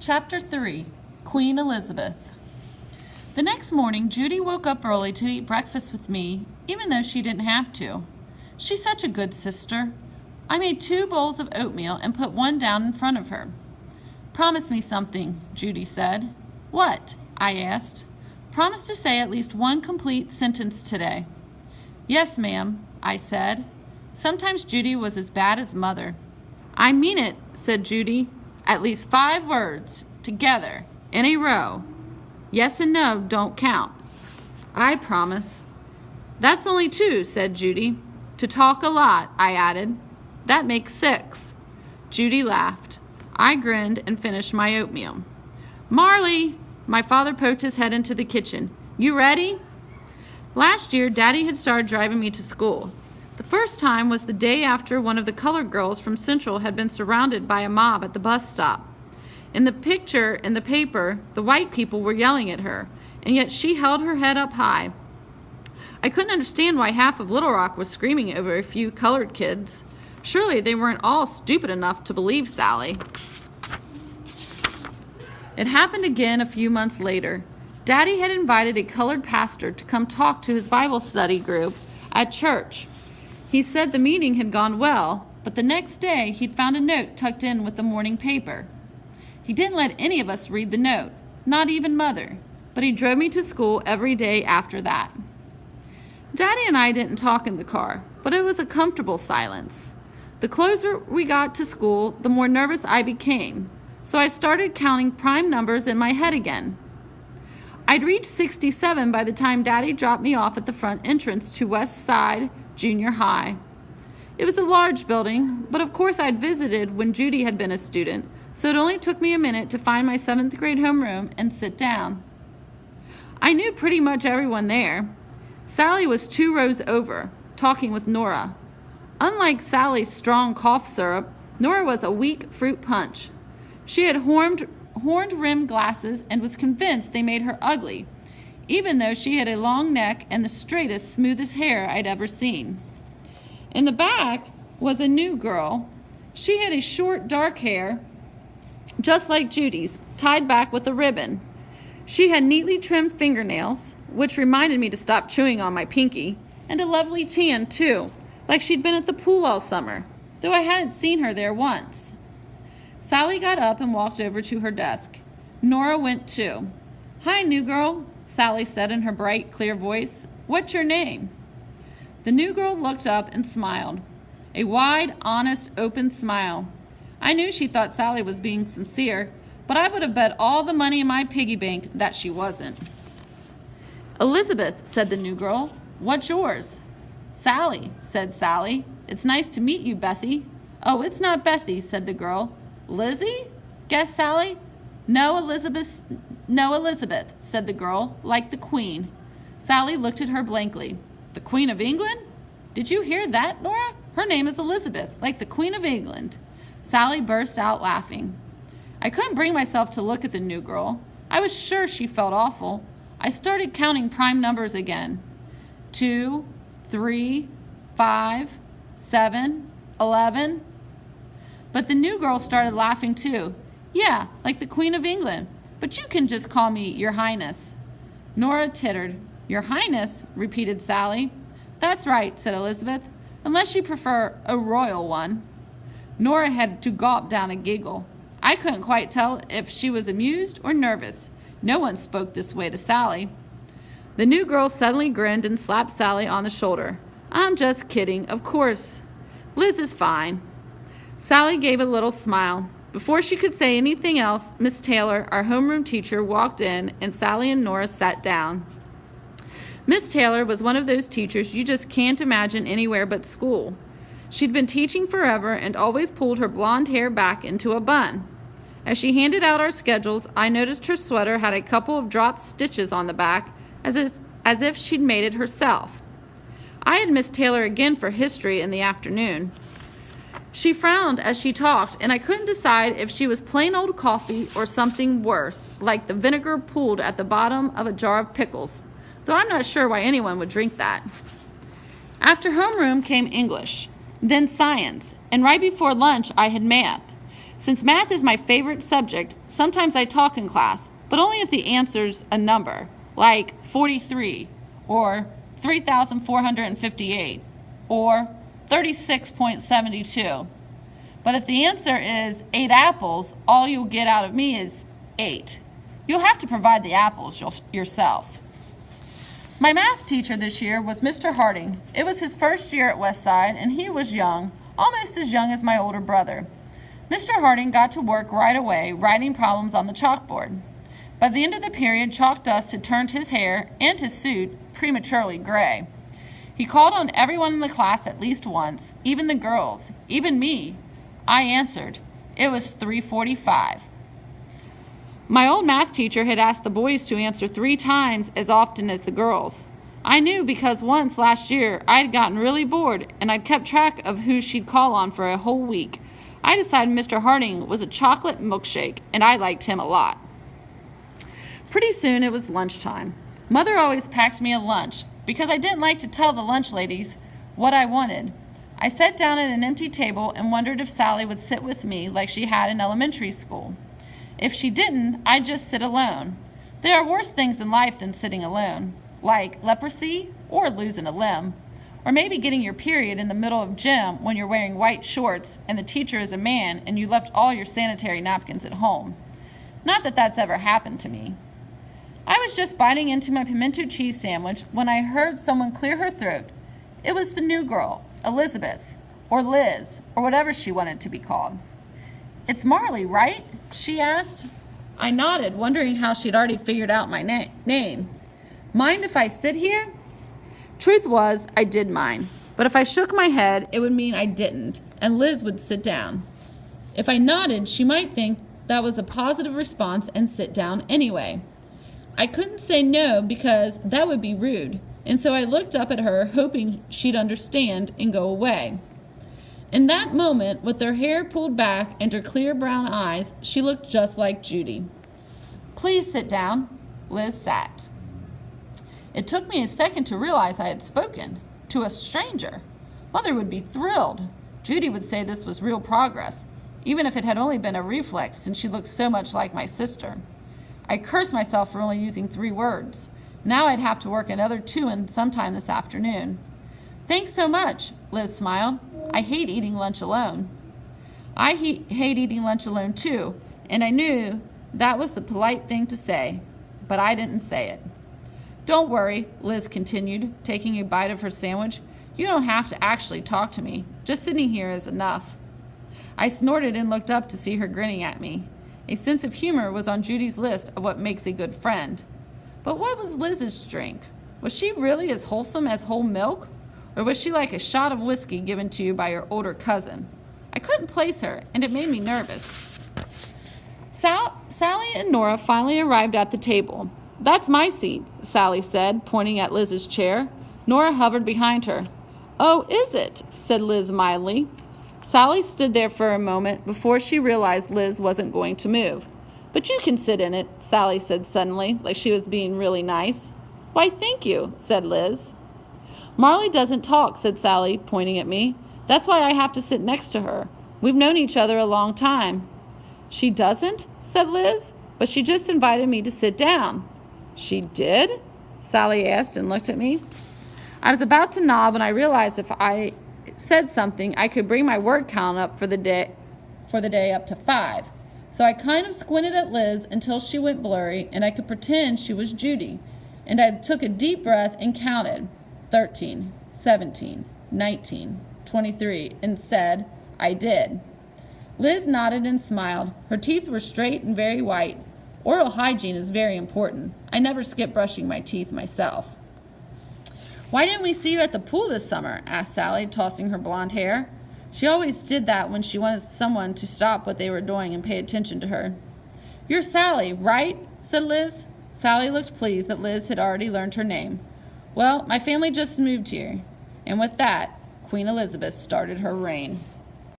Chapter 3, Queen Elizabeth. The next morning, Judy woke up early to eat breakfast with me, even though she didn't have to. She's such a good sister. I made 2 bowls of oatmeal and put one down in front of her. "Promise me something," Judy said. "What?" I asked. "Promise to say at least one complete sentence today." "Yes, ma'am," I said. Sometimes Judy was as bad as Mother. "I mean it," said Judy. "At least 5 words, together, in a row. Yes and no don't count." "I promise." "That's only 2, said Judy. "To talk a lot," I added. "That makes 6. Judy laughed. I grinned and finished my oatmeal. "Marley!" My father poked his head into the kitchen. "You ready?" Last year, Daddy had started driving me to school. The first time was the day after one of the colored girls from Central had been surrounded by a mob at the bus stop. In the picture in the paper, the white people were yelling at her, and yet she held her head up high. I couldn't understand why half of Little Rock was screaming over a few colored kids. Surely they weren't all stupid enough to believe Sally. It happened again a few months later. Daddy had invited a colored pastor to come talk to his Bible study group at church. He said the meeting had gone well, but the next day he'd found a note tucked in with the morning paper. He didn't let any of us read the note, not even Mother, but he drove me to school every day after that. Daddy and I didn't talk in the car, but it was a comfortable silence. The closer we got to school, the more nervous I became, so I started counting prime numbers in my head again. I'd reached 67 by the time Daddy dropped me off at the front entrance to West Side Junior High. It was a large building, but of course I'd visited when Judy had been a student, so it only took me a minute to find my 7th grade homeroom and sit down. I knew pretty much everyone there. Sally was 2 rows over, talking with Nora. Unlike Sally's strong cough syrup, Nora was a weak fruit punch. She had horn-rimmed glasses and was convinced they made her ugly, even though she had a long neck and the straightest, smoothest hair I'd ever seen. In the back was a new girl. She had a short, dark hair, just like Judy's, tied back with a ribbon. She had neatly trimmed fingernails, which reminded me to stop chewing on my pinky, and a lovely tan, too, like she'd been at the pool all summer, though I hadn't seen her there once. Sally got up and walked over to her desk. Nora went too. "Hi, new girl," Sally said in her bright, clear voice. "What's your name?" The new girl looked up and smiled. A wide, honest, open smile. I knew she thought Sally was being sincere, but I would have bet all the money in my piggy bank that she wasn't. "Elizabeth," said the new girl. "What's yours?" "Sally," said Sally. "It's nice to meet you, Bethy." "Oh, it's not Bethy," said the girl. "Lizzie?" guessed Sally. No, Elizabeth, said the girl, like the Queen. Sally looked at her blankly. "The Queen of England? Did you hear that, Nora? Her name is Elizabeth, like the Queen of England." Sally burst out laughing. I couldn't bring myself to look at the new girl. I was sure she felt awful. I started counting prime numbers again. 2, 3, 5, 7, 11. But the new girl started laughing too. "Yeah, like the Queen of England. But you can just call me Your Highness." Nora tittered. "Your Highness?" repeated Sally. "That's right," said Elizabeth, "unless you prefer a royal one." Nora had to gulp down a giggle. I couldn't quite tell if she was amused or nervous. No one spoke this way to Sally. The new girl suddenly grinned and slapped Sally on the shoulder. "I'm just kidding, of course. Liz is fine." Sally gave a little smile. Before she could say anything else, Miss Taylor, our homeroom teacher, walked in, and Sally and Nora sat down. Miss Taylor was one of those teachers you just can't imagine anywhere but school. She'd been teaching forever and always pulled her blonde hair back into a bun. As she handed out our schedules, I noticed her sweater had a couple of dropped stitches on the back, as if she'd made it herself. I had Miss Taylor again for history in the afternoon. She frowned as she talked, and I couldn't decide if she was plain old coffee or something worse, like the vinegar pooled at the bottom of a jar of pickles, though I'm not sure why anyone would drink that. After homeroom came English, then science, and right before lunch I had math. Since math is my favorite subject, sometimes I talk in class, but only if the answer's a number, like 43, or 3,458, or 36.72. But if the answer is 8 apples, all you'll get out of me is 8. You'll have to provide the apples yourself. My math teacher this year was Mr. Harding. It was his first year at Westside, and he was young, almost as young as my older brother. Mr. Harding got to work right away, writing problems on the chalkboard. By the end of the period, chalk dust had turned his hair and his suit prematurely gray. He called on everyone in the class at least once, even the girls, even me. I answered. It was 3:45. My old math teacher had asked the boys to answer 3 times as often as the girls. I knew because once last year I'd gotten really bored and I'd kept track of who she'd call on for a whole week. I decided Mr. Harding was a chocolate milkshake, and I liked him a lot. Pretty soon it was lunchtime. Mother always packed me a lunch because I didn't like to tell the lunch ladies what I wanted. I sat down at an empty table and wondered if Sally would sit with me like she had in elementary school. If she didn't, I'd just sit alone. There are worse things in life than sitting alone, like leprosy or losing a limb, or maybe getting your period in the middle of gym when you're wearing white shorts and the teacher is a man and you left all your sanitary napkins at home. Not that that's ever happened to me. I was just biting into my pimento cheese sandwich when I heard someone clear her throat. It was the new girl, Elizabeth, or Liz, or whatever she wanted to be called. "It's Marley, right?" she asked. I nodded, wondering how she'd already figured out my name. "Mind if I sit here?" Truth was, I did mind, but if I shook my head, it would mean I didn't, and Liz would sit down. If I nodded, she might think that was a positive response and sit down anyway. I couldn't say no because that would be rude, and so I looked up at her, hoping she'd understand and go away. In that moment, with her hair pulled back and her clear brown eyes, she looked just like Judy. "Please sit down." Liz sat. It took me a second to realize I had spoken to a stranger. Mother would be thrilled. Judy would say this was real progress, even if it had only been a reflex since she looked so much like my sister. I cursed myself for only using 3 words. Now I'd have to work another 2 and sometime this afternoon. "Thanks so much," Liz smiled. "I hate eating lunch alone." I hate eating lunch alone too, and I knew that was the polite thing to say, but I didn't say it. "Don't worry," Liz continued, taking a bite of her sandwich. "You don't have to actually talk to me. Just sitting here is enough." I snorted and looked up to see her grinning at me. A sense of humor was on Judy's list of what makes a good friend. But what was Liz's drink? Was she really as wholesome as whole milk? Or was she like a shot of whiskey given to you by your older cousin? I couldn't place her, and it made me nervous. Sally and Nora finally arrived at the table. "That's my seat," Sally said, pointing at Liz's chair. Nora hovered behind her. "Oh, is it?" said Liz mildly. Sally stood there for a moment before she realized Liz wasn't going to move. "But you can sit in it," Sally said suddenly, like she was being really nice. "Why, thank you," said Liz. "Marley doesn't talk," said Sally, pointing at me. "That's why I have to sit next to her. We've known each other a long time." "She doesn't?" said Liz. "But she just invited me to sit down." "She did?" Sally asked and looked at me. I was about to nod when I realized if I said something, I could bring my word count up for the day up to 5. So I kind of squinted at Liz until she went blurry and I could pretend she was Judy. And I took a deep breath and counted 13, 17, 19, 23, and said, "I did." Liz nodded and smiled. Her teeth were straight and very white. Oral hygiene is very important. I never skip brushing my teeth myself. "Why didn't we see you at the pool this summer?" asked Sally, tossing her blonde hair. She always did that when she wanted someone to stop what they were doing and pay attention to her. "You're Sally, right?" said Liz. Sally looked pleased that Liz had already learned her name. "Well, my family just moved here." And with that, Queen Elizabeth started her reign.